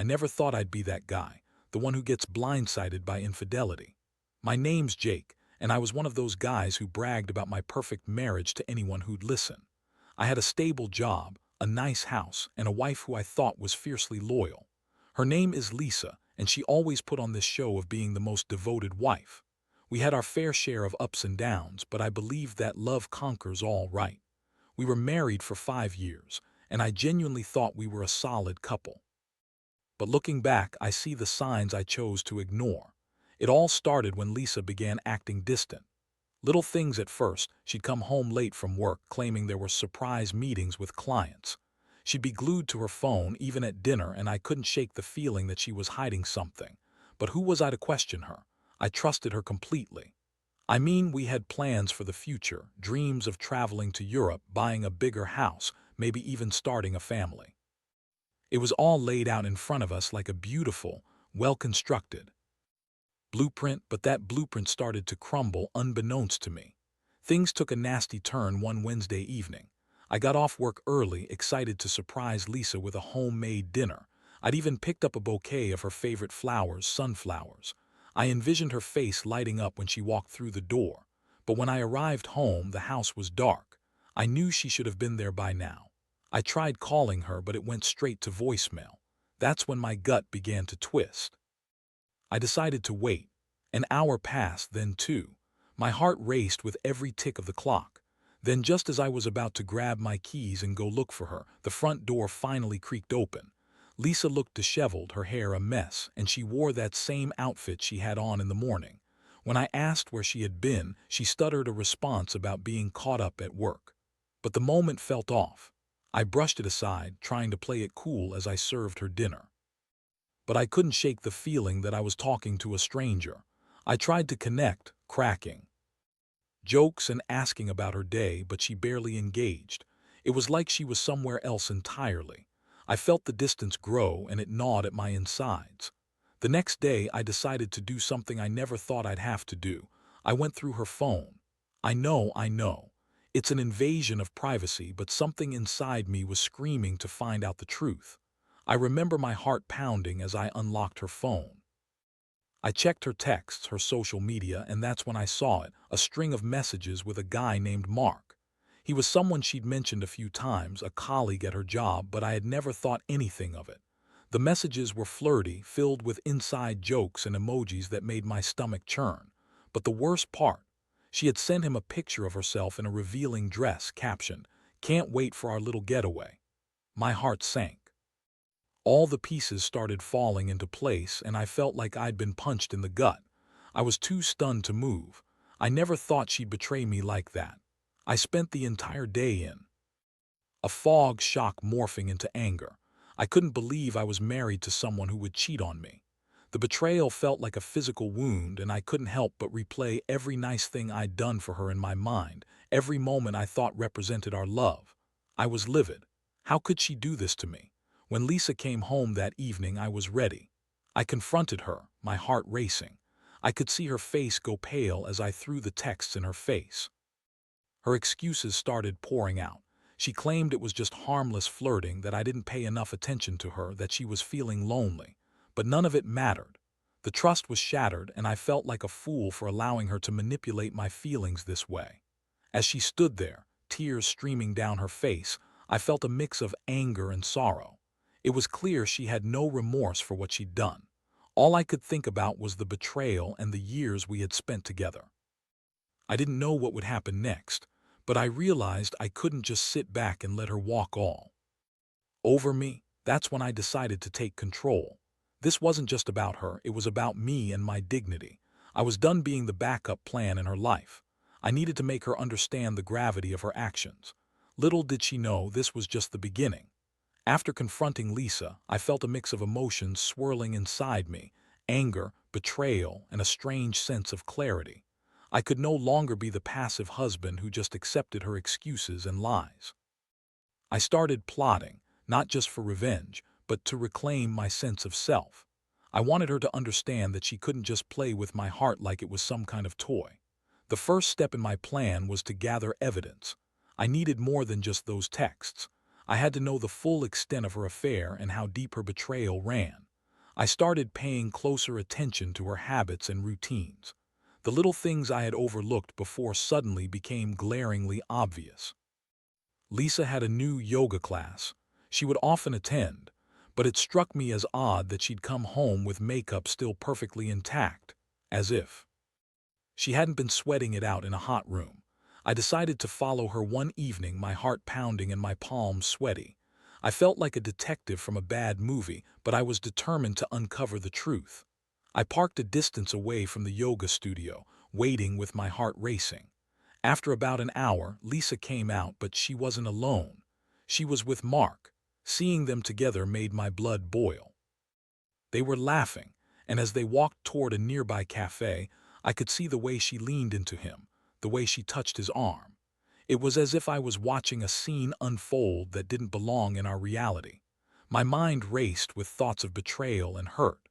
never thought I'd be that guy, the one who gets blindsided by infidelity. My name's Jake, and I was one of those guys who bragged about my perfect marriage to anyone who'd listen. I had a stable job, a nice house, and a wife who I thought was fiercely loyal. Her name is Lisa, and she always put on this show of being the most devoted wife. We had our fair share of ups and downs, but I believed that love conquers all, right? We were married for 5 years, and I genuinely thought we were a solid couple. But looking back, I see the signs I chose to ignore. It all started when Lisa began acting distant. Little things at first. She'd come home late from work claiming there were surprise meetings with clients. She'd be glued to her phone even at dinner, and I couldn't shake the feeling that she was hiding something. But who was I to question her? I trusted her completely. I mean, we had plans for the future, dreams of traveling to Europe, buying a bigger house, maybe even starting a family. It was all laid out in front of us like a beautiful, well-constructed blueprint, but that blueprint started to crumble unbeknownst to me. Things took a nasty turn one Wednesday evening. I got off work early, excited to surprise Lisa with a homemade dinner. I'd even picked up a bouquet of her favorite flowers, sunflowers. I envisioned her face lighting up when she walked through the door. But when I arrived home, the house was dark. I knew she should have been there by now. I tried calling her, but it went straight to voicemail. That's when my gut began to twist. I decided to wait. An hour passed, then two. My heart raced with every tick of the clock. Then just as I was about to grab my keys and go look for her, the front door finally creaked open. Lisa looked disheveled, her hair a mess, and she wore that same outfit she had on in the morning. When I asked where she had been, she stuttered a response about being caught up at work. But the moment felt off. I brushed it aside, trying to play it cool as I served her dinner. But I couldn't shake the feeling that I was talking to a stranger. I tried to connect, cracking jokes and asking about her day, but she barely engaged. It was like she was somewhere else entirely. I felt the distance grow, and it gnawed at my insides. The next day, I decided to do something I never thought I'd have to do. I went through her phone. I know. It's an invasion of privacy, but something inside me was screaming to find out the truth. I remember my heart pounding as I unlocked her phone. I checked her texts, her social media, and that's when I saw it, a string of messages with a guy named Mark. He was someone she'd mentioned a few times, a colleague at her job, but I had never thought anything of it. The messages were flirty, filled with inside jokes and emojis that made my stomach churn. But the worst part, she had sent him a picture of herself in a revealing dress, captioned, "Can't wait for our little getaway." My heart sank. All the pieces started falling into place, and I felt like I'd been punched in the gut. I was too stunned to move. I never thought she'd betray me like that. I spent the entire day in a fog, shock morphing into anger. I couldn't believe I was married to someone who would cheat on me. The betrayal felt like a physical wound, and I couldn't help but replay every nice thing I'd done for her in my mind, every moment I thought represented our love. I was livid. How could she do this to me? When Lisa came home that evening, I was ready. I confronted her, my heart racing. I could see her face go pale as I threw the texts in her face. Her excuses started pouring out. She claimed it was just harmless flirting, that I didn't pay enough attention to her, that she was feeling lonely. But none of it mattered. The trust was shattered, and I felt like a fool for allowing her to manipulate my feelings this way. As she stood there, tears streaming down her face, I felt a mix of anger and sorrow. It was clear she had no remorse for what she'd done. All I could think about was the betrayal and the years we had spent together. I didn't know what would happen next, but I realized I couldn't just sit back and let her walk all over me. That's when I decided to take control. This wasn't just about her, it was about me and my dignity. I was done being the backup plan in her life. I needed to make her understand the gravity of her actions. Little did she know this was just the beginning. After confronting Lisa, I felt a mix of emotions swirling inside me: anger, betrayal, and a strange sense of clarity. I could no longer be the passive husband who just accepted her excuses and lies. I started plotting, not just for revenge, but to reclaim my sense of self. I wanted her to understand that she couldn't just play with my heart like it was some kind of toy. The first step in my plan was to gather evidence. I needed more than just those texts. I had to know the full extent of her affair and how deep her betrayal ran. I started paying closer attention to her habits and routines. The little things I had overlooked before suddenly became glaringly obvious. Lisa had a new yoga class. She would often attend, but it struck me as odd that she'd come home with makeup still perfectly intact, as if she hadn't been sweating it out in a hot room. I decided to follow her one evening, my heart pounding and my palms sweaty. I felt like a detective from a bad movie, but I was determined to uncover the truth. I parked a distance away from the yoga studio, waiting with my heart racing. After about an hour, Lisa came out, but she wasn't alone. She was with Mark. Seeing them together made my blood boil. They were laughing, and as they walked toward a nearby cafe, I could see the way she leaned into him, the way she touched his arm. It was as if I was watching a scene unfold that didn't belong in our reality. My mind raced with thoughts of betrayal and hurt.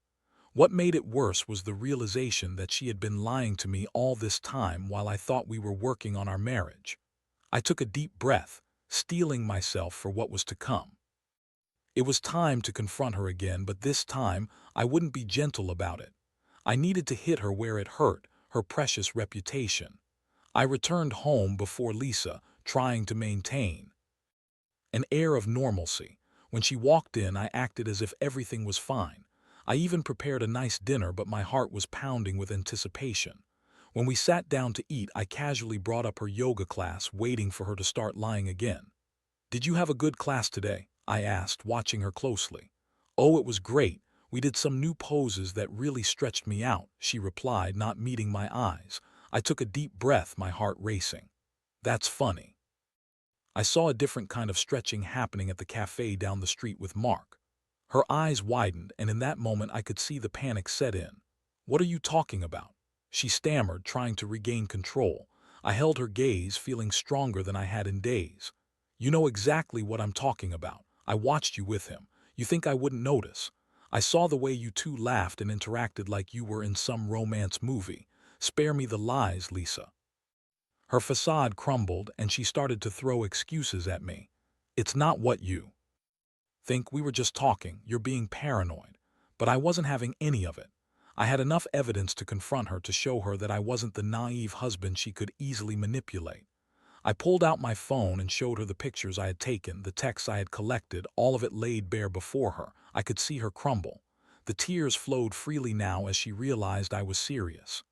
What made it worse was the realization that she had been lying to me all this time while I thought we were working on our marriage. I took a deep breath, steeling myself for what was to come. It was time to confront her again, but this time I wouldn't be gentle about it. I needed to hit her where it hurt, her precious reputation. I returned home before Lisa, trying to maintain an air of normalcy. When she walked in, I acted as if everything was fine. I even prepared a nice dinner, but my heart was pounding with anticipation. When we sat down to eat, I casually brought up her yoga class, waiting for her to start lying again. "Did you have a good class today?" I asked, watching her closely. "Oh, it was great. We did some new poses that really stretched me out," she replied, not meeting my eyes. I took a deep breath, my heart racing. "That's funny." I saw a different kind of stretching happening at the cafe down the street with Mark. Her eyes widened, and in that moment I could see the panic set in. "What are you talking about?" she stammered, trying to regain control. I held her gaze, feeling stronger than I had in days. "You know exactly what I'm talking about. I watched you with him. You think I wouldn't notice? I saw the way you two laughed and interacted like you were in some romance movie. Spare me the lies, Lisa." Her facade crumbled, and she started to throw excuses at me. "It's not what you think. We were just talking. You're being paranoid." But I wasn't having any of it. I had enough evidence to confront her, to show her that I wasn't the naive husband she could easily manipulate. I pulled out my phone and showed her the pictures I had taken, the texts I had collected, all of it laid bare before her. I could see her crumble. The tears flowed freely now as she realized I was serious.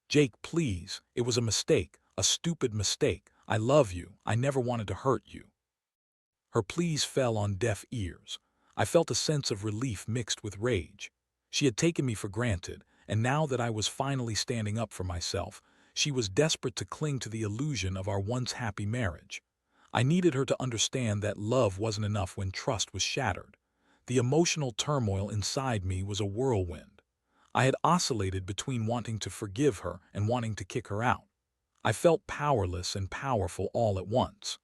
"Jake, please, it was a mistake, a stupid mistake. I love you. I never wanted to hurt you." Her pleas fell on deaf ears. I felt a sense of relief mixed with rage. She had taken me for granted, and now that I was finally standing up for myself, she was desperate to cling to the illusion of our once happy marriage. I needed her to understand that love wasn't enough when trust was shattered. The emotional turmoil inside me was a whirlwind. I had oscillated between wanting to forgive her and wanting to kick her out. I felt powerless and powerful all at once.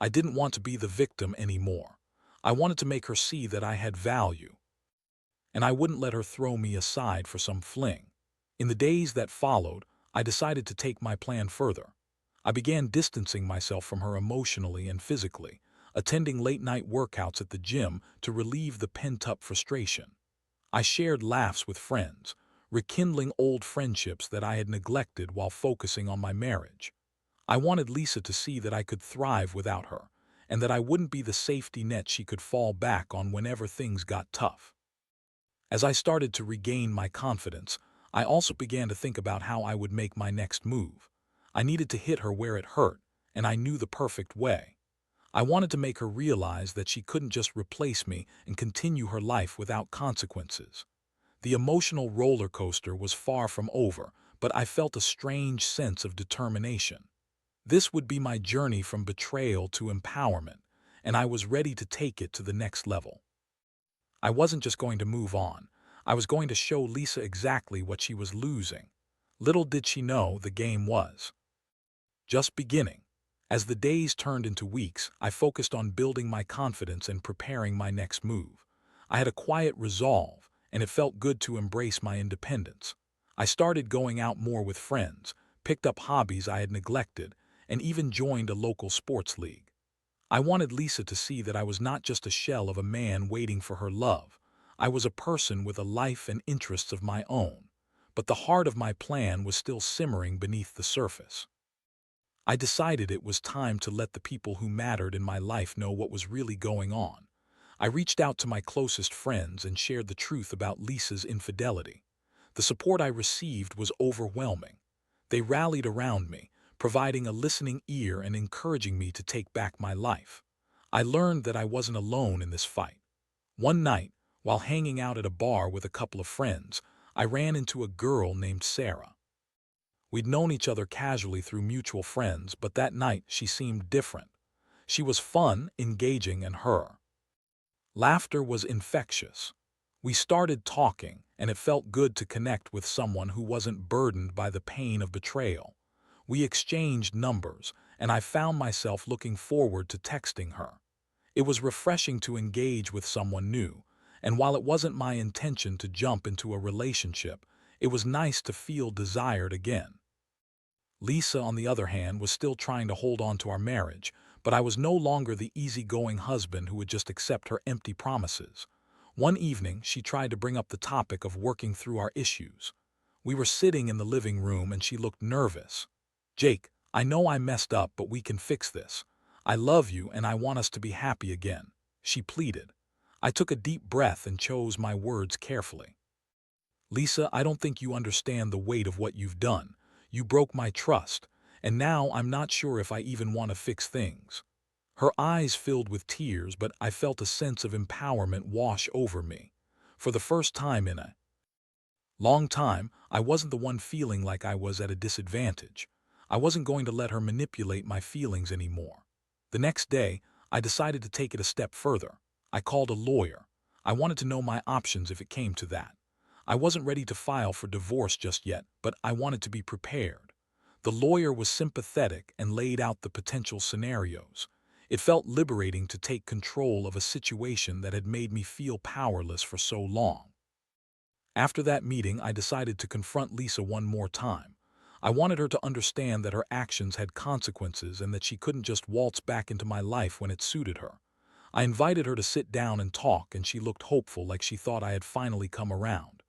I didn't want to be the victim anymore. I wanted to make her see that I had value, and I wouldn't let her throw me aside for some fling. In the days that followed, I decided to take my plan further. I began distancing myself from her emotionally and physically, attending late-night workouts at the gym to relieve the pent-up frustration. I shared laughs with friends, rekindling old friendships that I had neglected while focusing on my marriage. I wanted Lisa to see that I could thrive without her, and that I wouldn't be the safety net she could fall back on whenever things got tough. As I started to regain my confidence, I also began to think about how I would make my next move. I needed to hit her where it hurt, and I knew the perfect way. I wanted to make her realize that she couldn't just replace me and continue her life without consequences. The emotional roller coaster was far from over, but I felt a strange sense of determination. This would be my journey from betrayal to empowerment, and I was ready to take it to the next level. I wasn't just going to move on. I was going to show Lisa exactly what she was losing. Little did she know the game was just beginning. As the days turned into weeks, I focused on building my confidence and preparing my next move. I had a quiet resolve, and it felt good to embrace my independence. I started going out more with friends, picked up hobbies I had neglected, and even joined a local sports league. I wanted Lisa to see that I was not just a shell of a man waiting for her love. I was a person with a life and interests of my own, but the heart of my plan was still simmering beneath the surface. I decided it was time to let the people who mattered in my life know what was really going on. I reached out to my closest friends and shared the truth about Lisa's infidelity. The support I received was overwhelming. They rallied around me, providing a listening ear and encouraging me to take back my life. I learned that I wasn't alone in this fight. One night, while hanging out at a bar with a couple of friends, I ran into a girl named Sarah. We'd known each other casually through mutual friends, but that night she seemed different. She was fun, engaging, and her laughter was infectious. We started talking, and it felt good to connect with someone who wasn't burdened by the pain of betrayal. We exchanged numbers, and I found myself looking forward to texting her. It was refreshing to engage with someone new, and while it wasn't my intention to jump into a relationship, it was nice to feel desired again. Lisa, on the other hand, was still trying to hold on to our marriage, but I was no longer the easygoing husband who would just accept her empty promises. One evening, she tried to bring up the topic of working through our issues. We were sitting in the living room and she looked nervous. "Jake, I know I messed up, but we can fix this. I love you and I want us to be happy again," she pleaded. I took a deep breath and chose my words carefully. "Lisa, I don't think you understand the weight of what you've done. You broke my trust, and now I'm not sure if I even want to fix things." Her eyes filled with tears, but I felt a sense of empowerment wash over me. For the first time in a long time, I wasn't the one feeling like I was at a disadvantage. I wasn't going to let her manipulate my feelings anymore. The next day, I decided to take it a step further. I called a lawyer. I wanted to know my options if it came to that. I wasn't ready to file for divorce just yet, but I wanted to be prepared. The lawyer was sympathetic and laid out the potential scenarios. It felt liberating to take control of a situation that had made me feel powerless for so long. After that meeting, I decided to confront Lisa one more time. I wanted her to understand that her actions had consequences and that she couldn't just waltz back into my life when it suited her. I invited her to sit down and talk, and she looked hopeful, like she thought I had finally come around.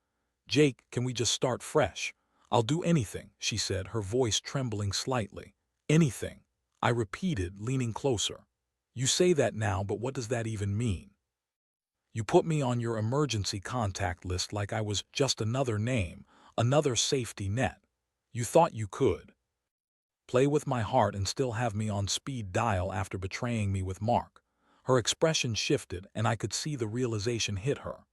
"Jake, can we just start fresh?" "I'll do anything," she said, her voice trembling slightly. "Anything," I repeated, leaning closer. "You say that now, but what does that even mean? You put me on your emergency contact list like I was just another name, another safety net. You thought you could play with my heart and still have me on speed dial after betraying me with Mark." Her expression shifted, and I could see the realization hit her.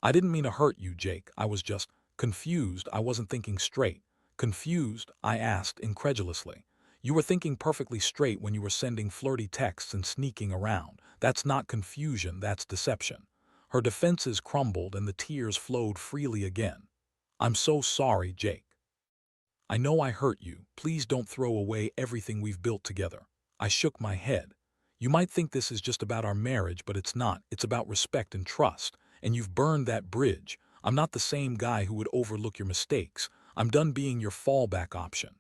"I didn't mean to hurt you, Jake. I was just confused. I wasn't thinking straight." "Confused?" I asked incredulously. "You were thinking perfectly straight when you were sending flirty texts and sneaking around. That's not confusion, that's deception." Her defenses crumbled and the tears flowed freely again. "I'm so sorry, Jake. I know I hurt you. Please don't throw away everything we've built together." I shook my head. "You might think this is just about our marriage, but it's not. It's about respect and trust, and you've burned that bridge. I'm not the same guy who would overlook your mistakes. I'm done being your fallback option."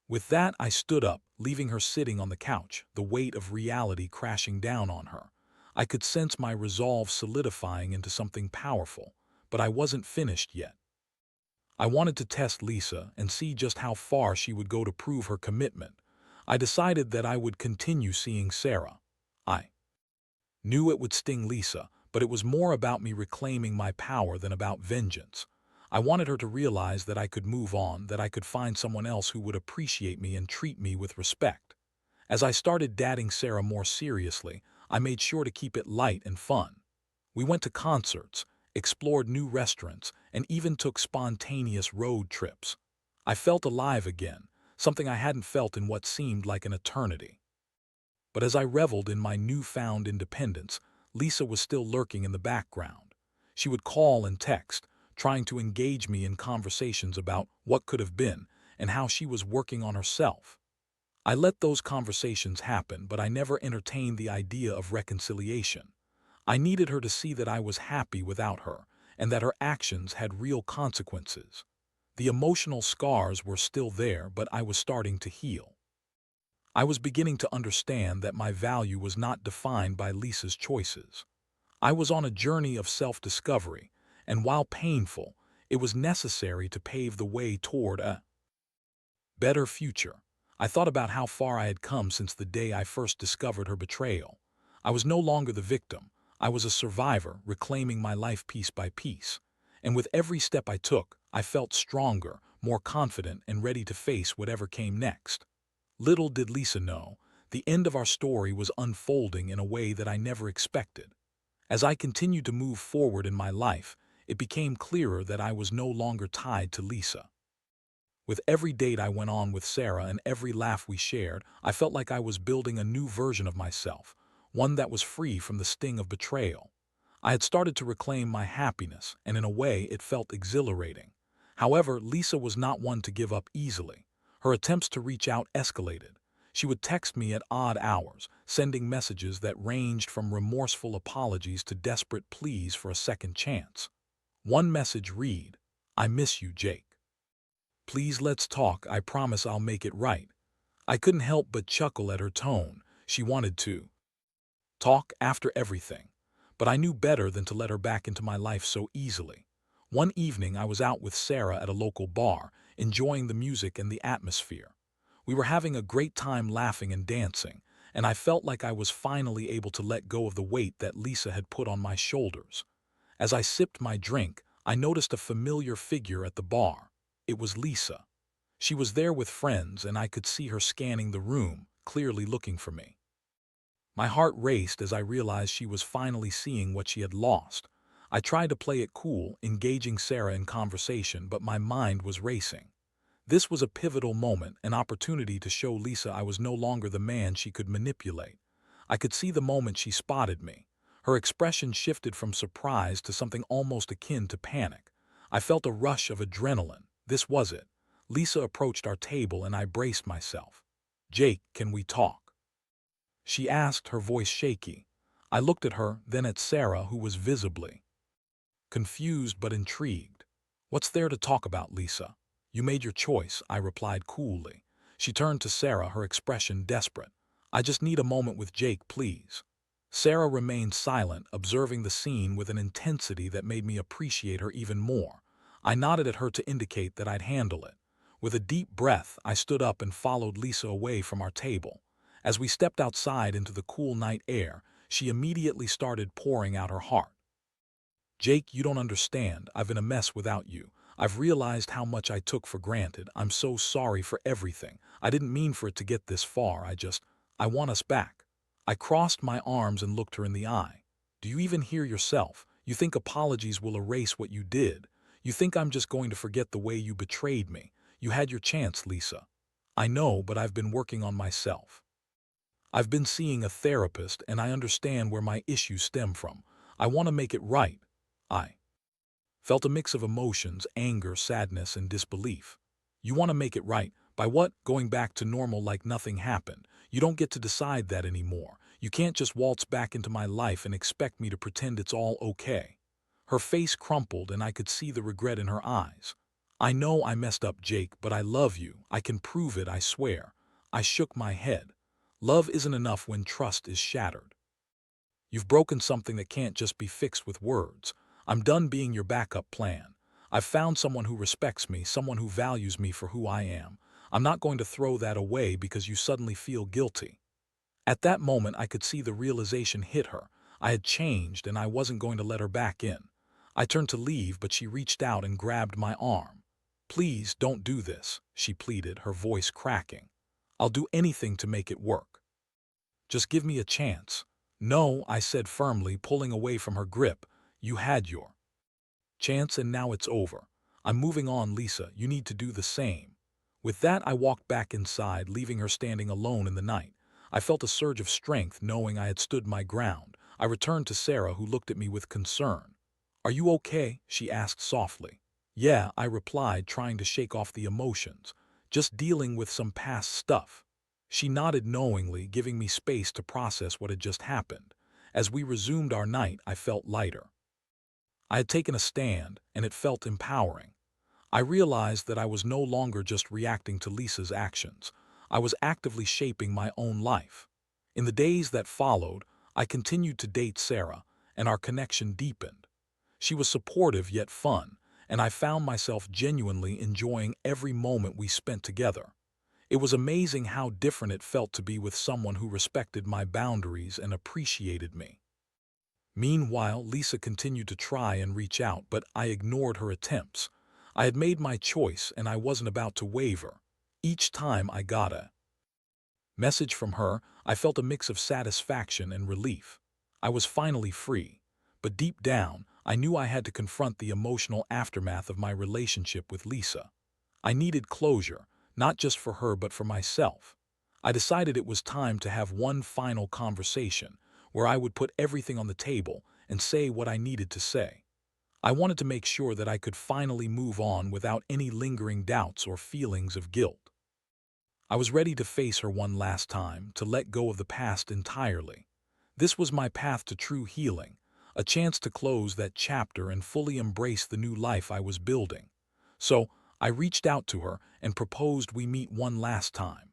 With that, I stood up, leaving her sitting on the couch, the weight of reality crashing down on her. I could sense my resolve solidifying into something powerful, but I wasn't finished yet. I wanted to test Lisa and see just how far she would go to prove her commitment. I decided that I would continue seeing Sarah. I knew it would sting Lisa, but it was more about me reclaiming my power than about vengeance. I wanted her to realize that I could move on, that I could find someone else who would appreciate me and treat me with respect. As I started dating Sarah more seriously, I made sure to keep it light and fun. We went to concerts, explored new restaurants, and even took spontaneous road trips. I felt alive again, something I hadn't felt in what seemed like an eternity. But as I reveled in my newfound independence, Lisa was still lurking in the background. She would call and text, trying to engage me in conversations about what could have been and how she was working on herself. I let those conversations happen, but I never entertained the idea of reconciliation. I needed her to see that I was happy without her, and that her actions had real consequences. The emotional scars were still there, but I was starting to heal. I was beginning to understand that my value was not defined by Lisa's choices. I was on a journey of self-discovery, And while painful, it was necessary to pave the way toward a better future. I thought about how far I had come since the day I first discovered her betrayal. I was no longer the victim. I was a survivor, reclaiming my life piece by piece. And with every step I took, I felt stronger, more confident, and ready to face whatever came next. Little did Lisa know, the end of our story was unfolding in a way that I never expected. As I continued to move forward in my life, it became clearer that I was no longer tied to Lisa. With every date I went on with Sarah and every laugh we shared, I felt like I was building a new version of myself, one that was free from the sting of betrayal. I had started to reclaim my happiness, and in a way it felt exhilarating. However, Lisa was not one to give up easily. Her attempts to reach out escalated. She would text me at odd hours, sending messages that ranged from remorseful apologies to desperate pleas for a second chance. One message read, "I miss you, Jake. Please let's talk, I promise I'll make it right." I couldn't help but chuckle at her tone. She wanted to talk after everything. But I knew better than to let her back into my life so easily. One evening I was out with Sarah at a local bar, enjoying the music and the atmosphere. We were having a great time laughing and dancing, and I felt like I was finally able to let go of the weight that Lisa had put on my shoulders. As I sipped my drink, I noticed a familiar figure at the bar. It was Lisa. She was there with friends, and I could see her scanning the room, clearly looking for me. My heart raced as I realized she was finally seeing what she had lost. I tried to play it cool, engaging Sarah in conversation, but my mind was racing. This was a pivotal moment, an opportunity to show Lisa I was no longer the man she could manipulate. I could see the moment she spotted me. Her expression shifted from surprise to something almost akin to panic. I felt a rush of adrenaline. This was it. Lisa approached our table and I braced myself. "Jake, can we talk?" she asked, her voice shaky. I looked at her, then at Sarah, who was visibly confused but intrigued. "What's there to talk about, Lisa? You made your choice," I replied coolly. She turned to Sarah, her expression desperate. "I just need a moment with Jake, please." Sarah remained silent, observing the scene with an intensity that made me appreciate her even more. I nodded at her to indicate that I'd handle it. With a deep breath, I stood up and followed Lisa away from our table. As we stepped outside into the cool night air, she immediately started pouring out her heart. "Jake, you don't understand. I've been a mess without you. I've realized how much I took for granted. I'm so sorry for everything. I didn't mean for it to get this far. I want us back." I crossed my arms and looked her in the eye. "Do you even hear yourself? You think apologies will erase what you did? You think I'm just going to forget the way you betrayed me? You had your chance, Lisa. I know, but I've been working on myself. I've been seeing a therapist, and I understand where my issues stem from. I want to make it right." I felt a mix of emotions, anger, sadness, and disbelief. "You want to make it right? By what? Going back to normal like nothing happened? You don't get to decide that anymore. You can't just waltz back into my life and expect me to pretend it's all okay." Her face crumpled, and I could see the regret in her eyes. "I know I messed up, Jake, but I love you. I can prove it, I swear." I shook my head. "Love isn't enough when trust is shattered. You've broken something that can't just be fixed with words. I'm done being your backup plan. I've found someone who respects me, someone who values me for who I am. I'm not going to throw that away because you suddenly feel guilty." At that moment, I could see the realization hit her. I had changed, and I wasn't going to let her back in. I turned to leave, but she reached out and grabbed my arm. "Please don't do this," she pleaded, her voice cracking. "I'll do anything to make it work. Just give me a chance." "No," I said firmly, pulling away from her grip. "You had your chance and now it's over. I'm moving on, Lisa. You need to do the same." With that, I walked back inside, leaving her standing alone in the night. I felt a surge of strength knowing I had stood my ground. I returned to Sarah, who looked at me with concern. "Are you okay?" she asked softly. "Yeah," I replied, trying to shake off the emotions. "Just dealing with some past stuff." She nodded knowingly, giving me space to process what had just happened. As we resumed our night, I felt lighter. I had taken a stand, and it felt empowering. I realized that I was no longer just reacting to Lisa's actions. I was actively shaping my own life. In the days that followed, I continued to date Sarah, and our connection deepened. She was supportive yet fun, and I found myself genuinely enjoying every moment we spent together. It was amazing how different it felt to be with someone who respected my boundaries and appreciated me. Meanwhile, Lisa continued to try and reach out, but I ignored her attempts. I had made my choice and I wasn't about to waver. Each time I got a message from her, I felt a mix of satisfaction and relief. I was finally free. But deep down, I knew I had to confront the emotional aftermath of my relationship with Lisa. I needed closure, not just for her but for myself. I decided it was time to have one final conversation, where I would put everything on the table and say what I needed to say. I wanted to make sure that I could finally move on without any lingering doubts or feelings of guilt. I was ready to face her one last time, to let go of the past entirely. This was my path to true healing, a chance to close that chapter and fully embrace the new life I was building. So, I reached out to her and proposed we meet one last time.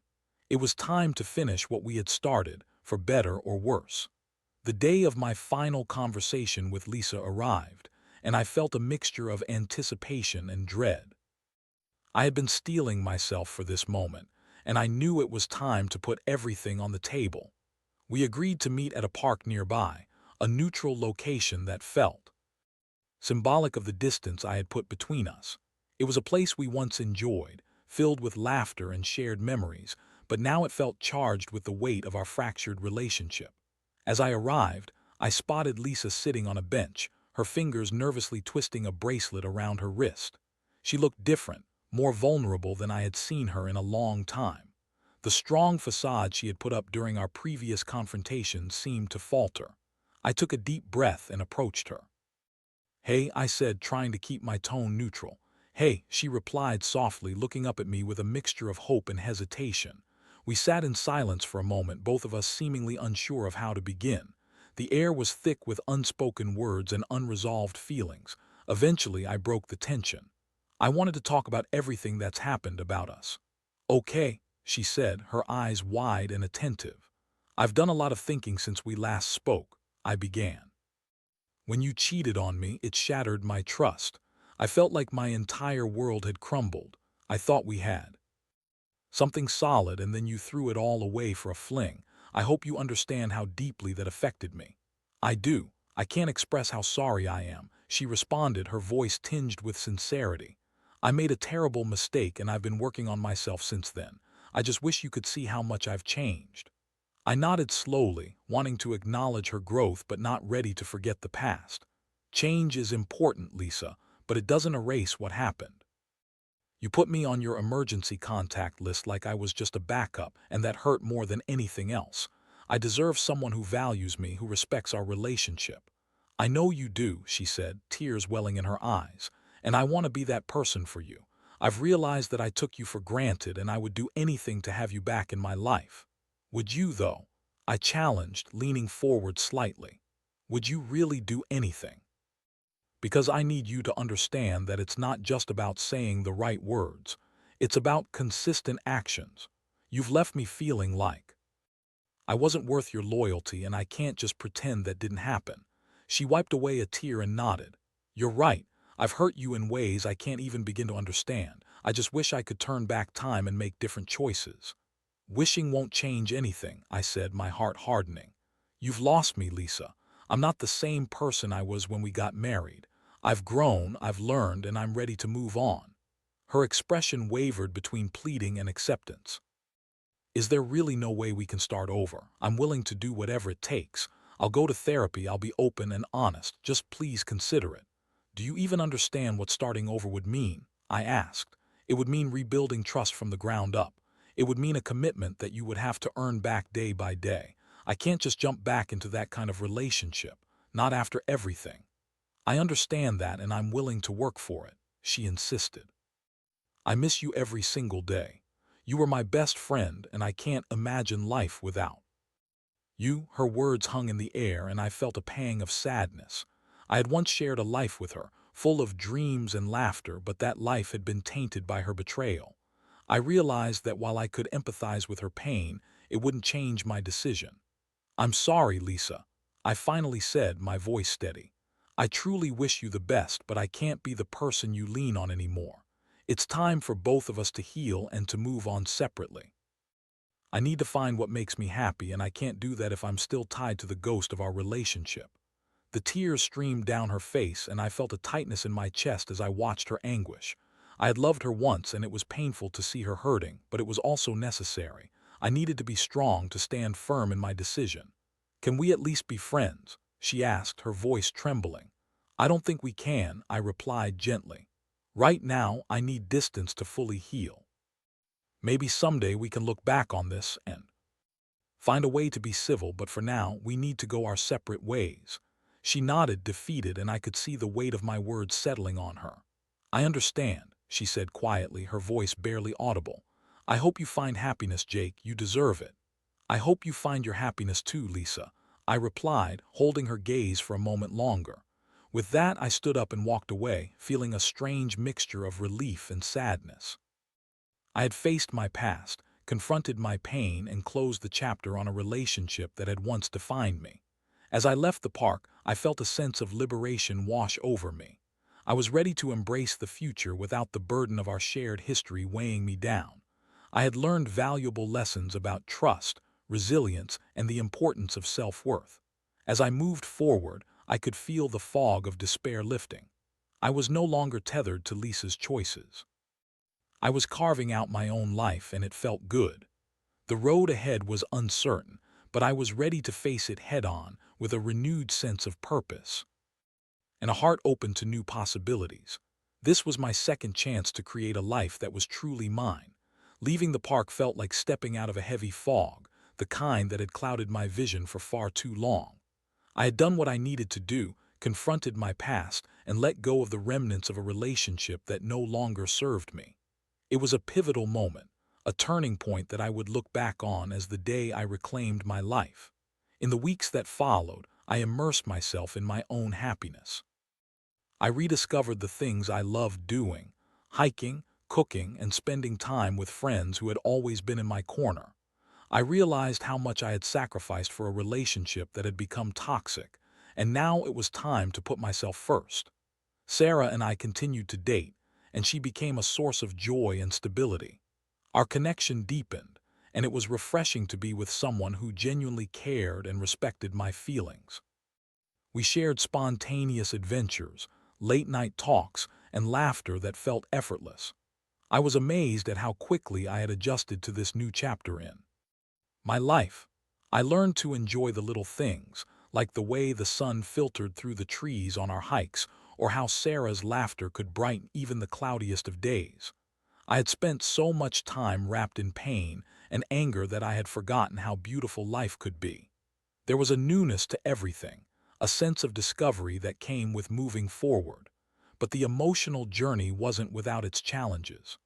It was time to finish what we had started, for better or worse. The day of my final conversation with Lisa arrived, and I felt a mixture of anticipation and dread. I had been steeling myself for this moment, and I knew it was time to put everything on the table. We agreed to meet at a park nearby, a neutral location that felt symbolic of the distance I had put between us. It was a place we once enjoyed, filled with laughter and shared memories, but now it felt charged with the weight of our fractured relationship. As I arrived, I spotted Lisa sitting on a bench, her fingers nervously twisting a bracelet around her wrist. She looked different, more vulnerable than I had seen her in a long time. The strong facade she had put up during our previous confrontation seemed to falter. I took a deep breath and approached her. "Hey," I said, trying to keep my tone neutral. "Hey," she replied softly, looking up at me with a mixture of hope and hesitation. We sat in silence for a moment, both of us seemingly unsure of how to begin. The air was thick with unspoken words and unresolved feelings. Eventually, I broke the tension. "I wanted to talk about everything that's happened about us." "Okay," she said, her eyes wide and attentive. "I've done a lot of thinking since we last spoke," I began. "When you cheated on me, it shattered my trust. I felt like my entire world had crumbled. I thought we had something solid, and then you threw it all away for a fling. I hope you understand how deeply that affected me." "I do. I can't express how sorry I am," she responded, her voice tinged with sincerity. "I made a terrible mistake and I've been working on myself since then. I just wish you could see how much I've changed." I nodded slowly, wanting to acknowledge her growth but not ready to forget the past. "Change is important, Lisa, but it doesn't erase what happened. You put me on your emergency contact list like I was just a backup, and that hurt more than anything else. I deserve someone who values me, who respects our relationship." "I know you do," she said, tears welling in her eyes, "and I want to be that person for you. I've realized that I took you for granted, and I would do anything to have you back in my life." "Would you, though?" I challenged, leaning forward slightly. "Would you really do anything? Because I need you to understand that it's not just about saying the right words. It's about consistent actions. You've left me feeling like I wasn't worth your loyalty, and I can't just pretend that didn't happen." She wiped away a tear and nodded. "You're right. I've hurt you in ways I can't even begin to understand. I just wish I could turn back time and make different choices." "Wishing won't change anything," I said, my heart hardening. "You've lost me, Lisa. I'm not the same person I was when we got married. I've grown, I've learned, and I'm ready to move on." Her expression wavered between pleading and acceptance. "Is there really no way we can start over? I'm willing to do whatever it takes. I'll go to therapy, I'll be open and honest. Just please consider it." "Do you even understand what starting over would mean?" I asked. "It would mean rebuilding trust from the ground up. It would mean a commitment that you would have to earn back day by day. I can't just jump back into that kind of relationship, not after everything." "I understand that, and I'm willing to work for it," she insisted. "I miss you every single day. You were my best friend, and I can't imagine life without you." Her words hung in the air, and I felt a pang of sadness. I had once shared a life with her, full of dreams and laughter, but that life had been tainted by her betrayal. I realized that while I could empathize with her pain, it wouldn't change my decision. "I'm sorry, Lisa," I finally said, my voice steady. I truly wish you the best, but I can't be the person you lean on anymore. It's time for both of us to heal and to move on separately. I need to find what makes me happy, and I can't do that if I'm still tied to the ghost of our relationship." The tears streamed down her face, and I felt a tightness in my chest as I watched her anguish. I had loved her once, and it was painful to see her hurting, but it was also necessary. I needed to be strong to stand firm in my decision. "Can we at least be friends?" she asked, her voice trembling. "I don't think we can," I replied gently. "Right now, I need distance to fully heal. Maybe someday we can look back on this and find a way to be civil, but for now, we need to go our separate ways." She nodded, defeated, and I could see the weight of my words settling on her. "I understand," she said quietly, her voice barely audible. "I hope you find happiness, Jake. You deserve it." "I hope you find your happiness too, Lisa," I replied, holding her gaze for a moment longer. With that, I stood up and walked away, feeling a strange mixture of relief and sadness. I had faced my past, confronted my pain, and closed the chapter on a relationship that had once defined me. As I left the park, I felt a sense of liberation wash over me. I was ready to embrace the future without the burden of our shared history weighing me down. I had learned valuable lessons about trust, resilience, and the importance of self-worth. As I moved forward, I could feel the fog of despair lifting. I was no longer tethered to Lisa's choices. I was carving out my own life, and it felt good. The road ahead was uncertain, but I was ready to face it head-on with a renewed sense of purpose and a heart open to new possibilities. This was my second chance to create a life that was truly mine. Leaving the park felt like stepping out of a heavy fog, the kind that had clouded my vision for far too long. I had done what I needed to do, confronted my past, and let go of the remnants of a relationship that no longer served me. It was a pivotal moment, a turning point that I would look back on as the day I reclaimed my life. In the weeks that followed, I immersed myself in my own happiness. I rediscovered the things I loved doing: hiking, cooking, and spending time with friends who had always been in my corner. I realized how much I had sacrificed for a relationship that had become toxic, and now it was time to put myself first. Sarah and I continued to date, and she became a source of joy and stability. Our connection deepened, and it was refreshing to be with someone who genuinely cared and respected my feelings. We shared spontaneous adventures, late-night talks, and laughter that felt effortless. I was amazed at how quickly I had adjusted to this new chapter in my life. I learned to enjoy the little things, like the way the sun filtered through the trees on our hikes, or how Sarah's laughter could brighten even the cloudiest of days. I had spent so much time wrapped in pain and anger that I had forgotten how beautiful life could be. There was a newness to everything, a sense of discovery that came with moving forward. But the emotional journey wasn't without its challenges.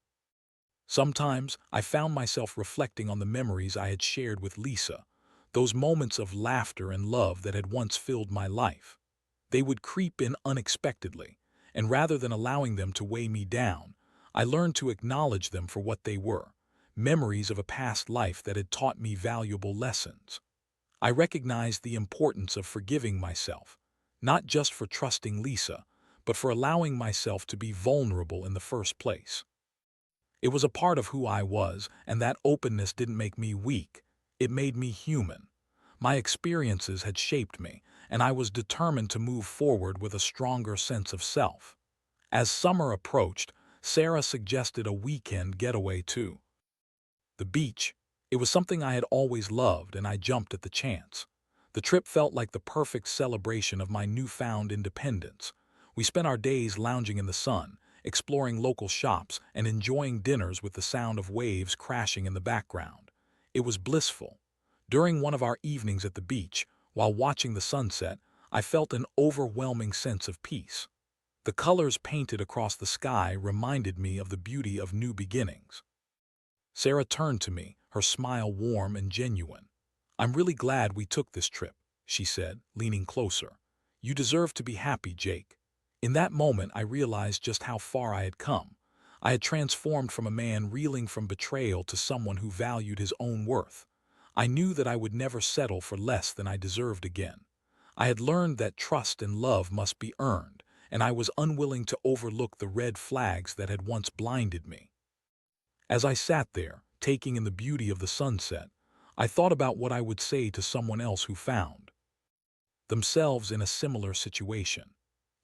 Sometimes I found myself reflecting on the memories I had shared with Lisa, those moments of laughter and love that had once filled my life. They would creep in unexpectedly, and rather than allowing them to weigh me down, I learned to acknowledge them for what they were: memories of a past life that had taught me valuable lessons. I recognized the importance of forgiving myself, not just for trusting Lisa, but for allowing myself to be vulnerable in the first place. It was a part of who I was, and that openness didn't make me weak. It made me human. My experiences had shaped me, and I was determined to move forward with a stronger sense of self. As summer approached, Sarah suggested a weekend getaway to the beach. It was something I had always loved, and I jumped at the chance. The trip felt like the perfect celebration of my newfound independence. We spent our days lounging in the sun, exploring local shops, and enjoying dinners with the sound of waves crashing in the background. It was blissful. During one of our evenings at the beach, while watching the sunset, I felt an overwhelming sense of peace. The colors painted across the sky reminded me of the beauty of new beginnings. Sarah turned to me, her smile warm and genuine. "I'm really glad we took this trip," she said, leaning closer. "You deserve to be happy, Jake." In that moment, I realized just how far I had come. I had transformed from a man reeling from betrayal to someone who valued his own worth. I knew that I would never settle for less than I deserved again. I had learned that trust and love must be earned, and I was unwilling to overlook the red flags that had once blinded me. As I sat there, taking in the beauty of the sunset, I thought about what I would say to someone else who found themselves in a similar situation.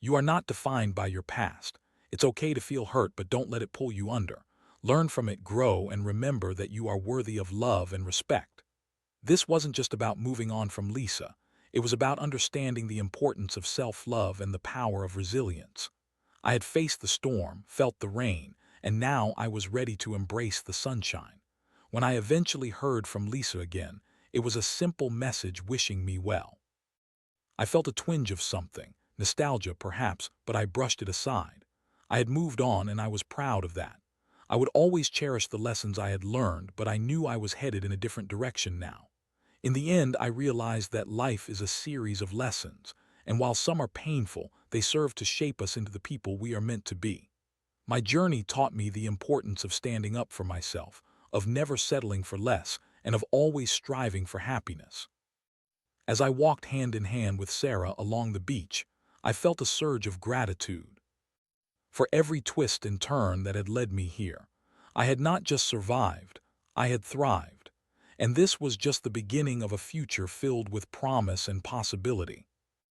You are not defined by your past. It's okay to feel hurt, but don't let it pull you under. Learn from it, grow, and remember that you are worthy of love and respect. This wasn't just about moving on from Lisa. It was about understanding the importance of self-love and the power of resilience. I had faced the storm, felt the rain, and now I was ready to embrace the sunshine. When I eventually heard from Lisa again, it was a simple message wishing me well. I felt a twinge of something, nostalgia perhaps, but I brushed it aside. I had moved on and I was proud of that. I would always cherish the lessons I had learned, but I knew I was headed in a different direction now. In the end, I realized that life is a series of lessons, and while some are painful, they serve to shape us into the people we are meant to be. My journey taught me the importance of standing up for myself, of never settling for less, and of always striving for happiness. As I walked hand in hand with Sarah along the beach, I felt a surge of gratitude for every twist and turn that had led me here. I had not just survived, I had thrived. And this was just the beginning of a future filled with promise and possibility.